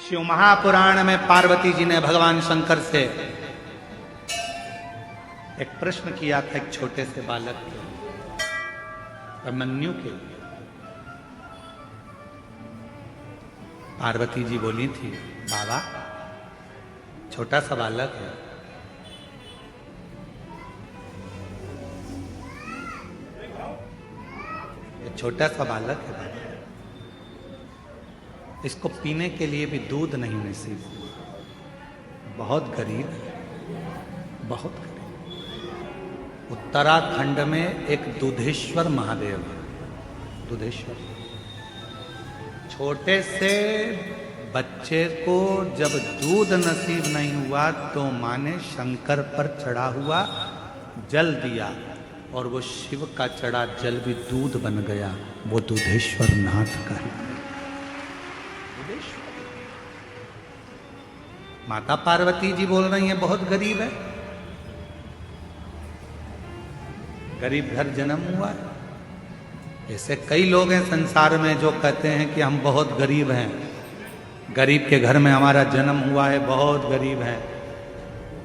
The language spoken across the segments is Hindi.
शिव महापुराण में पार्वती जी ने भगवान शंकर से एक प्रश्न किया था, एक छोटे से बालक के अभिमन्यु के। पार्वती जी बोली थी, बाबा छोटा सा बालक है, ये छोटा सा बालक है बाबा, इसको पीने के लिए भी दूध नहीं नसीब हुआ, बहुत गरीब है, बहुत गरीब। उत्तराखंड में एक दुधेश्वर महादेव है, दुधेश्वर। छोटे से बच्चे को जब दूध नसीब नहीं हुआ तो माँ ने शंकर पर चढ़ा हुआ जल दिया और वो शिव का चढ़ा जल भी दूध बन गया। वो दुधेश्वर नाथ का ही। माता पार्वती जी बोल रही हैं बहुत गरीब है, गरीब घर जन्म हुआ है। ऐसे कई लोग हैं संसार में जो कहते हैं कि हम बहुत गरीब हैं, गरीब के घर में हमारा जन्म हुआ है, बहुत गरीब है।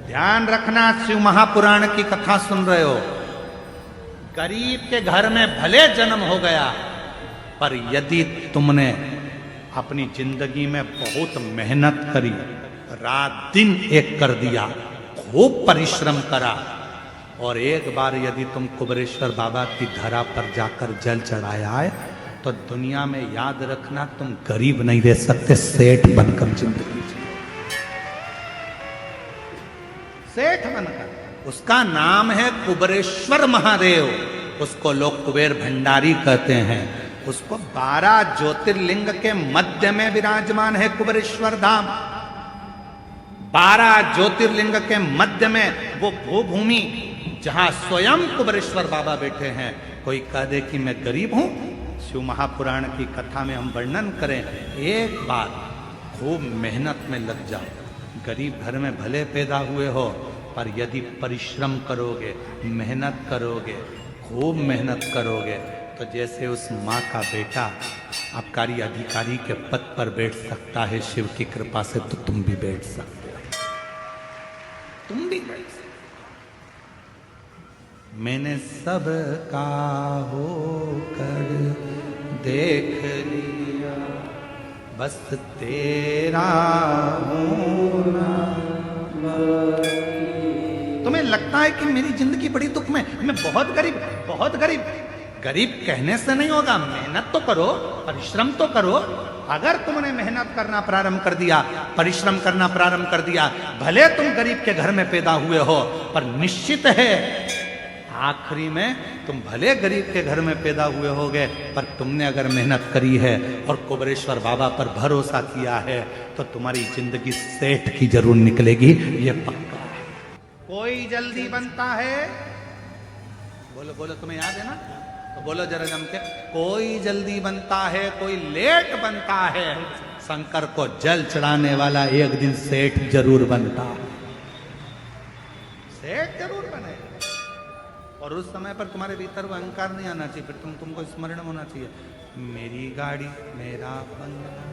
ध्यान रखना, शिव महापुराण की कथा सुन रहे हो, गरीब के घर में भले जन्म हो गया, पर यदि तुमने अपनी जिंदगी में बहुत मेहनत करी, रात दिन एक कर दिया, खूब परिश्रम करा, और एक बार यदि तुम कुबेरेश्वर बाबा की धरा पर जाकर जल चढ़ाया है, तो दुनिया में याद रखना तुम गरीब नहीं रह सकते, सेठ बनकर जिंदगी जियो, सेठ बनकर। उसका नाम है कुबेरेश्वर महादेव, उसको लोग कुबेर भंडारी कहते हैं। उसको 12 ज्योतिर्लिंग के मध्य में विराजमान है कुबेरेश्वर धाम। 12 ज्योतिर्लिंग के मध्य में वो भूभूमि जहां स्वयं कुबेरेश्वर बाबा बैठे हैं। कोई कह दे कि मैं गरीब हूं, शिव महापुराण की कथा में हम वर्णन करें, एक बार खूब मेहनत में लग जाओ। गरीब घर में भले पैदा हुए हो, पर यदि परिश्रम करोगे, मेहनत करोगे, खूब मेहनत करोगे, तो जैसे उस माँ का बेटा आबकारी अधिकारी के पद पर बैठ सकता है शिव की कृपा से, तो तुम भी बैठ सकते हो, तुम भी बैठ सकते। मैंने सब का होकर देख लिया, बस तेरा होना। तुम्हें लगता है कि मेरी जिंदगी बड़ी दुख में, मैं बहुत गरीब, बहुत गरीब। गरीब कहने से नहीं होगा, मेहनत तो करो, परिश्रम तो करो। अगर तुमने मेहनत करना प्रारंभ कर दिया, परिश्रम करना प्रारंभ कर दिया, भले तुम गरीब के घर में पैदा हुए हो, पर निश्चित है आखिरी में तुम भले गरीब के घर में पैदा हुए होगे, पर तुमने अगर मेहनत करी है और कुबेरेश्वर बाबा पर भरोसा किया है, तो तुम्हारी जिंदगी सेठ की जरूर निकलेगी, ये पक्का है। कोई जल्दी बनता है, बोलो बोलो, तुम्हें याद है ना, तो बोलो जरा जम के, कोई जल्दी बनता है, कोई लेट बनता है। शंकर को जल चढ़ाने वाला एक दिन सेठ जरूर बनता है, सेठ जरूर बने। और उस समय पर तुम्हारे भीतर वो अहंकार नहीं आना चाहिए, फिर तुमको स्मरण होना चाहिए, मेरी गाड़ी मेरा बंगला,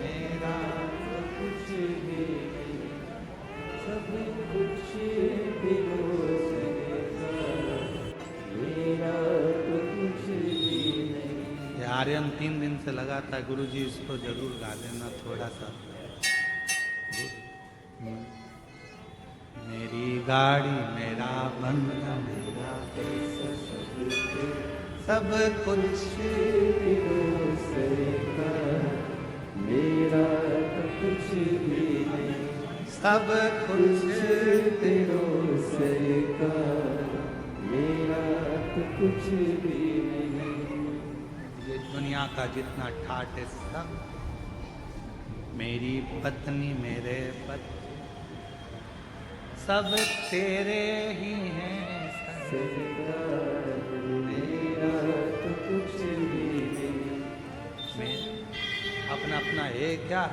मेरा कुछ भी, सब कुछ मेरा तो कुछ भी नहीं। आर्यन 3 दिन से लगा था, गुरुजी इसको जरूर गा देना थोड़ा सा। मेरी गाड़ी मेरा बंगला, मेरा सब कुछ मेरा तो कुछ भी नहीं, सब कुछ तेरो से का, मेरा तो कुछ भी नहीं। ये दुनिया का जितना ठाट है सब, मेरी पत्नी मेरे पति सब तेरे ही हैं, मेरा तो कुछ भी नहीं। अपना अपना है क्या,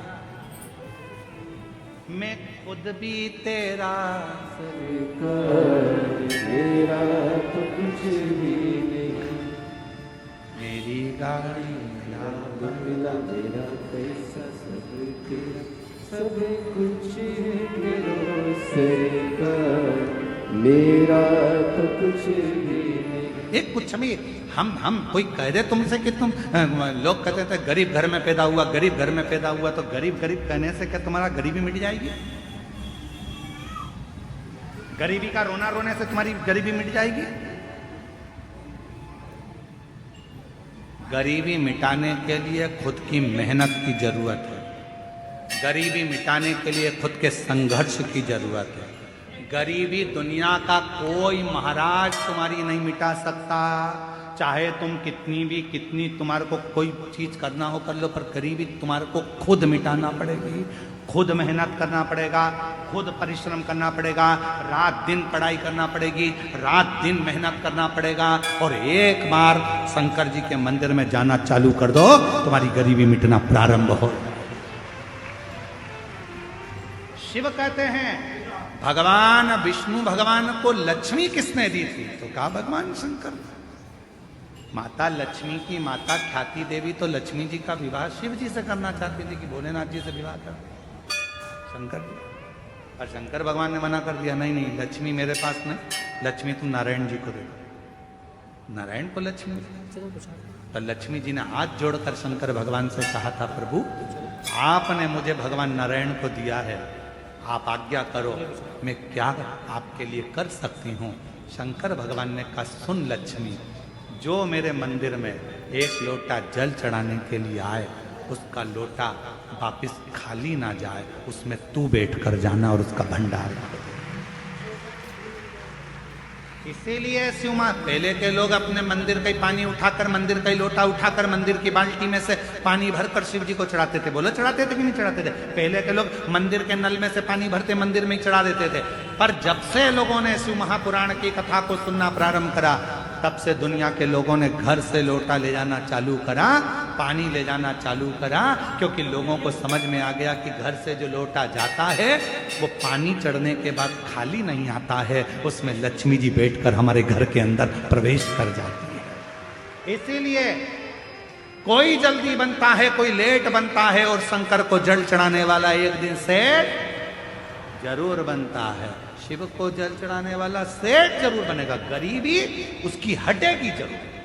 मैं खुद भी तेरा, मेरा तो कुछ भी गाड़ी लाभ मिला मेरा पैसा सब तेरा, सब कुछ करो सरकार, मेरा तो कुछ भी नहीं। एक कुछ में हम कोई कह दे तुमसे कि तुम लोग कहते थे गरीब घर में पैदा हुआ, गरीब घर में पैदा हुआ, तो गरीब गरीब कहने से क्या तुम्हारा गरीबी मिट जाएगी? गरीबी का रोना रोने से तुम्हारी गरीबी मिट जाएगी? गरीबी मिटाने के लिए खुद की मेहनत की जरूरत है। गरीबी मिटाने के लिए खुद के संघर्ष की जरूरत है। गरीबी दुनिया का कोई महाराज तुम्हारी नहीं मिटा सकता। चाहे तुम कितनी तुम्हारे को कोई चीज करना हो कर लो, पर गरीबी तुम्हारे को खुद मिटाना पड़ेगी। खुद मेहनत करना पड़ेगा, खुद परिश्रम करना पड़ेगा, रात दिन पढ़ाई करना पड़ेगी, रात दिन मेहनत करना पड़ेगा। और एक बार शंकर जी के मंदिर में जाना चालू कर दो, तुम्हारी गरीबी मिटना प्रारंभ हो। शिव कहते हैं भगवान विष्णु भगवान को लक्ष्मी किसने दी थी? तो कहा भगवान शंकर। माता लक्ष्मी की माता ख्याति देवी तो लक्ष्मी जी का विवाह शिव जी से करना चाहती थी कि भोलेनाथ जी से विवाह कर शंकर जी। और शंकर भगवान ने मना कर दिया, नहीं लक्ष्मी मेरे पास नहीं, लक्ष्मी तुम नारायण जी को दे दो। नारायण को लक्ष्मी। तो लक्ष्मी जी ने हाथ जोड़कर शंकर भगवान से कहा था, प्रभु आपने मुझे भगवान नारायण को दिया है, आप आज्ञा करो मैं क्या आपके लिए कर सकती हूँ। शंकर भगवान ने कहा, सुन लक्ष्मी, जो मेरे मंदिर में एक लोटा जल चढ़ाने के लिए आए, उसका लोटा वापिस खाली ना जाए, उसमें तू बैठ कर जाना और उसका भंडार कर दे। इसीलिए शिव मां, पहले के लोग अपने मंदिर का ही पानी उठाकर, मंदिर का ही लोटा उठाकर मंदिर की बाल्टी में से पानी भरकर शिव जी को चढ़ाते थे। बोलो चढ़ाते थे कि नहीं चढ़ाते थे? पहले के लोग मंदिर के नल में से पानी भरते मंदिर में ही चढ़ा देते थे। पर जब से लोगों ने शिव महापुराण की कथा को सुनना प्रारंभ करा, तब से दुनिया के लोगों ने घर से लोटा ले जाना चालू करा, पानी ले जाना चालू करा, क्योंकि लोगों को समझ में आ गया कि घर से जो लोटा जाता है वो पानी चढ़ने के बाद खाली नहीं आता है, उसमें लक्ष्मी जी बैठकर हमारे घर के अंदर प्रवेश कर जाती है। इसीलिए कोई जल्दी बनता है, कोई लेट बनता है, और शंकर को जल चढ़ाने वाला एक दिन सेठ जरूर बनता है। शिव को जल चढ़ाने वाला सेठ जरूर बनेगा, गरीबी उसकी हटेगी जरूर।